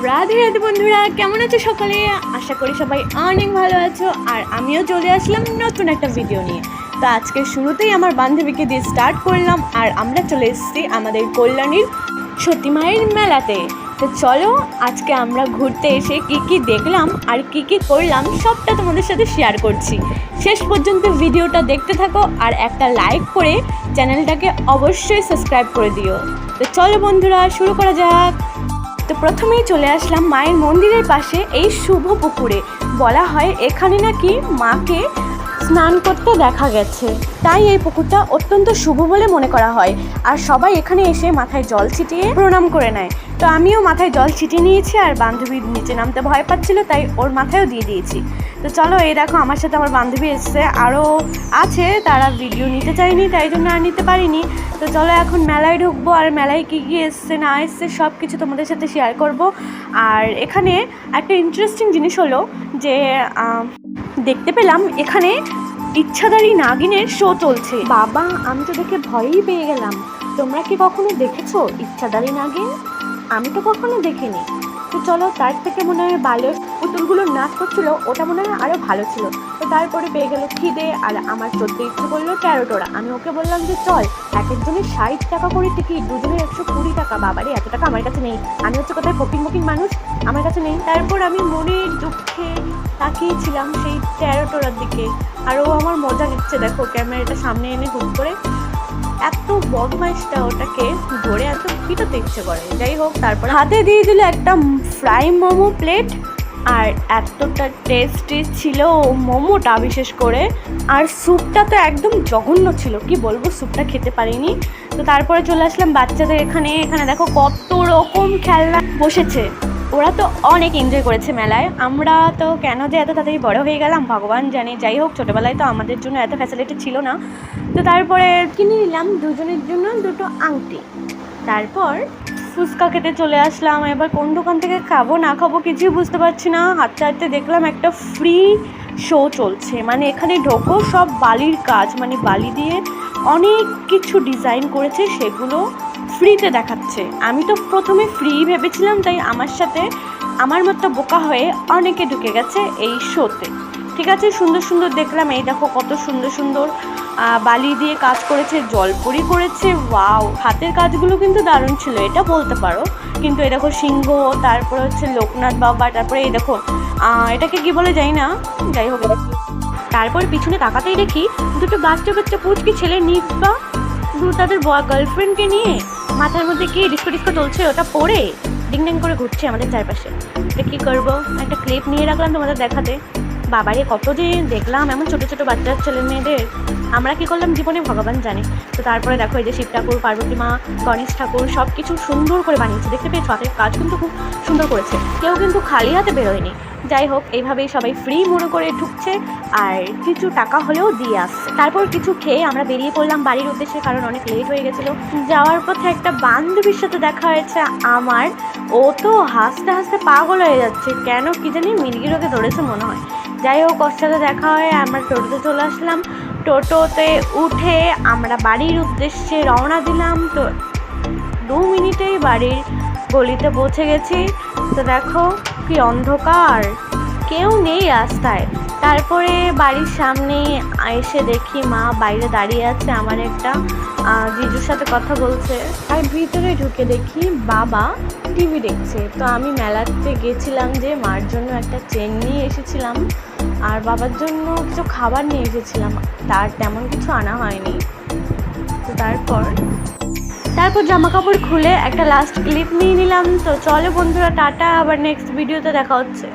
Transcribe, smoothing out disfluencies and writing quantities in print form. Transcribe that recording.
রাধে রাধে বন্ধুরা, কেমন আছো সকলে? আশা করি সবাই অনেক ভালো আছো। আর আমিও চলে আসলাম নতুন একটা ভিডিও নিয়ে। তো আজকে শুরুতেই আমার বান্ধবীকে দিয়ে স্টার্ট করলাম, আর আমরা চলে এসেছি আমাদের কল্যাণীর সতী মায়ের মেলাতে। তো চলো আজকে আমরা ঘুরতে এসে কি দেখলাম আর কি করলাম সবটা তোমাদের সাথে শেয়ার করছি। শেষ পর্যন্ত ভিডিওটা দেখতে থাকো আর একটা লাইক করে চ্যানেলটাকে অবশ্যই সাবস্ক্রাইব করে দিও। তো চলো বন্ধুরা, শুরু করা যাক। তো প্রথমেই চলে আসলাম মায়ের মন্দিরের পাশে এই শুভ পুকুরে। বলা হয় এখানে নাকি মাকে স্নান করতে দেখা গেছে, তাই এই পুকুরটা অত্যন্ত শুভ বলে মনে করা হয়। আর সবাই এখানে এসে মাথায় জল ছিটিয়ে প্রণাম করে নেয়। তো আমিও মাথায় জল ছিটিয়ে নিয়েছি, আর বান্ধবীর নিচে নামতে ভয় পাচ্ছিল তাই ওর মাথায়ও দিয়ে দিয়েছি। তো চলো, এই দেখো আমার সাথে আমার বান্ধবী এসছে, আরও আছে, তারা ভিডিও নিতে চায়নি তাই জন্য আর নিতে পারিনি। তো চলো এখন মেলায় ঢুকবো, আর মেলায় কী এসছে না এসছে সব কিছু তোমাদের সাথে শেয়ার করব। আর এখানে একটা ইন্টারেস্টিং জিনিস হলো যে দেখতে পেলাম এখানে ইচ্ছাধারী নাগিনের শো চলছে। বাবা, আমি তো দেখে ভয়ই পেয়ে গেলাম। তোমরা কি কখনো দেখেছো ইচ্ছাধারী নাগিন? আমি তো কখনো দেখিনি। তো চলো, তার থেকে মনে হয় বালের পুতুলগুলো নাচ করছিল, ওটা মনে হয় আরও ভালো ছিল। তো তারপরে পেয়ে গেল খিদে, আর আমার চলতে ইচ্ছে করলো ক্যারোটোরা। আমি ওকে বললাম যে চল, এক একজনের 60 টাকা করে টিকিট, দুজনের 120 টাকা। বাবারে, এত টাকা আমার কাছে নেই। আমি হচ্ছে কোথায় ফকিং মানুষ, আমার কাছে নেই। তারপর আমি মনের দুঃখে তাকিয়েছিলাম সেই ক্যারোটোরার দিকে, আর ও আমার মজা নিচ্ছে। দেখো ক্যামেরাটা সামনে এনে হুট করে এত বদমাইশটা ওটাকে ধরে এত পিটাতে ইচ্ছে করে। যাই হোক, তারপর হাতে দিয়ে দিল একটা ফ্রাই মোমো প্লেট, আর এতটা টেস্টি ছিল মোমোটা বিশেষ করে। আর স্যুপটা তো একদম জঘন্য ছিল, কি বলবো, স্যুপটা খেতে পারিনি। তো তারপরে চলে আসলাম বাচ্চাদের এখানে। এখানে দেখো কত রকম খেলনা বসেছে, ওরা তো অনেক এনজয় করেছে মেলায়। আমরা তো কেন যে এত তাড়াতাড়ি বড় হয়ে গেলাম ভগবান জানে। যাই হোক, ছোটোবেলায় তো আমাদের জন্য এত ফ্যাসিলিটি ছিল না। তো তারপরে কিনে নিলাম দুজনের জন্য দুটো আংটি। তারপর ফুচকা খেতে চলে আসলাম। এবার কোন দোকান থেকে খাবো না খাবো কিছুই বুঝতে পারছি না। হাঁটতে হাঁটতে দেখলাম একটা ফ্রি শো চলছে, মানে এখানে ঢোকো, সব বালির কাজ, মানে বালি দিয়ে অনেক কিছু ডিজাইন করেছে, সেগুলো ফ্রিতে দেখাচ্ছে। আমি তো প্রথমে ফ্রি ভেবেছিলাম, তাই আমার সাথে আমার মতো বোকা হয়ে অনেকে ঢুকে গেছে এই শোতে। ঠিক আছে, সুন্দর সুন্দর দেখলাম। এই দেখো কত সুন্দর সুন্দর বালি দিয়ে কাজ করেছে, জলপরি করেছে। ওয়াও, হাতের কাজগুলো কিন্তু দারুণ ছিল, এটা বলতে পারো। কিন্তু এই দেখো সিংহ, তারপরে হচ্ছে লোকনাথ বাবা, তারপরে এই দেখো এটাকে কি বলে যাই না, যাই হোক। তারপর পিছনে তাকাতেই দেখি দুটো বাচ্চা পুচকি ছেলে নিবা তাদের গার্লফ্রেন্ডকে নিয়ে মাথার মধ্যে কি ডিস্কো চলছে, ওটা পরে ডিং করে ঘুরছে আমাদের চারপাশে। এটা কী করবো, একটা ক্লিপ নিয়ে রাখলাম তোমাদের দেখাতে। বাবারে, কত যে দেখলাম এমন ছোটো ছোটো বাচ্চার ছেলে মেয়েদের। আমরা কী করলাম জীবনে ভগবান জানে। তো তারপরে দেখো এই যে শিব ঠাকুর, পার্বতী মা, গণেশ ঠাকুর সব কিছু সুন্দর করে বানিয়েছে, দেখতে পেয়েছো? হাতের কাজ কিন্তু খুব সুন্দর করেছে, কেউ কিন্তু খালি হাতে বেরোয়নি। যাই হোক, এইভাবেই সবাই ফ্রি মনে করে ঢুকছে, আর কিছু টাকা হলেও দিয়ে আসছে। তারপর কিছু খেয়ে আমরা বেরিয়ে পড়লাম বাড়ির উদ্দেশ্যে, কারণ অনেক লেট হয়ে গেছিলো। যাওয়ার পথে একটা বান্ধবীর সাথে দেখা হয়েছে আমার। ও তো হাসতে হাসতে পাগল হয়ে যাচ্ছে, কেন কি জানি মির্গি রোগে ধরেছে মনে হয়। যাই হোক, ওর সাথে দেখা হয়, আমরা টোটোতে চলে আসলাম। টোটোতে উঠে আমরা বাড়ির উদ্দেশ্যে রওনা দিলাম। তো 2 মিনিটেই বাড়ির গলিতে পৌঁছে গেছি। তো দেখো কি অন্ধকার, কেউ নেই রাস্তায়। তারপরে বাড়ির সামনে এসে দেখি মা বাইরে দাঁড়িয়ে আছে, আমার একটা জিজুর সাথে কথা বলছে। আর ভিতরে ঢুকে দেখি বাবা টিভি দেখছে। তো আমি মেলাতে গেছিলাম যে মার জন্য একটা চেন নিয়ে এসেছিলাম, আর বাবার জন্য কিছু খাবার নিয়ে এসেছিলাম, তার তেমন কিছু আনা হয়নি। তো তারপর জামা কাপড় খুলে একটা লাস্ট ক্লিপ নিয়ে নিলাম। তো চলো বন্ধুরা, টাটা, আবার নেক্সট ভিডিওতে দেখা হচ্ছে।